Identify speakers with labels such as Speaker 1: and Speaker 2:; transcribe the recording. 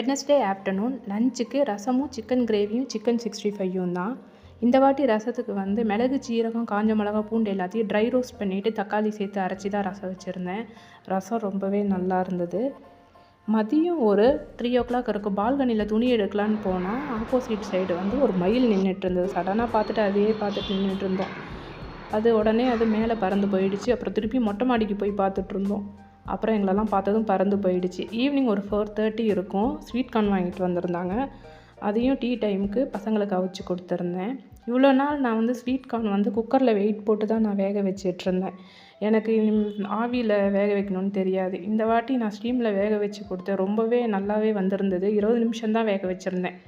Speaker 1: Wednesday afternoon லஞ்சுக்கு ரசமும் chicken கிரேவியும் சிக்கன் 65யும் தான். இந்த வாட்டி ரசத்துக்கு வந்து மிளகு, சீரகம், காஞ்ச மிளகா, பூண்டு எல்லாத்தையும் ட்ரை ரோஸ்ட் பண்ணிவிட்டு தக்காளி சேர்த்து அரைச்சி தான் ரசம் வச்சுருந்தேன். ரசம் ரொம்பவே நல்லா இருந்தது. மதியம் ஒரு 3:00 இருக்கும். பால்கனியில் துணி எடுக்கலான்னு போனால் ஆப்போசிட் சைடு வந்து ஒரு மயில் நின்றுட்டு இருந்தது. சடனாக பார்த்துட்டு அதையே பார்த்துட்டு நின்றுட்டு இருந்தோம். அது உடனே அது மேலே பறந்து போயிடுச்சு. அப்புறம் திருப்பி மொட்டை மாடிக்கு போய் பார்த்துட்ருந்தோம். அப்புறம் எங்களெல்லாம் பார்த்ததும் பறந்து போயிடுச்சு. ஈவினிங் ஒரு 4:30 இருக்கும். ஸ்வீட் கார்ன் வாங்கிட்டு வந்திருந்தாங்க. அதையும் டீ டைமுக்கு பசங்களுக்கு அவிச்சு கொடுத்துருந்தேன். இவ்வளோ நாள் நான் வந்து ஸ்வீட் கார்ன் வந்து குக்கரில் வெயிட் போட்டு தான் நான் வேக வச்சிட்ருந்தேன். எனக்கு ஆவியில் வேக வைக்கணும்னு தெரியாது. இந்த வாட்டி நான் ஸ்டீமில் வேக வச்சு கொடுத்தேன். ரொம்பவே நல்லாவே வந்திருந்தது. 20 நிமிஷம் தான் வேக வச்சுருந்தேன்.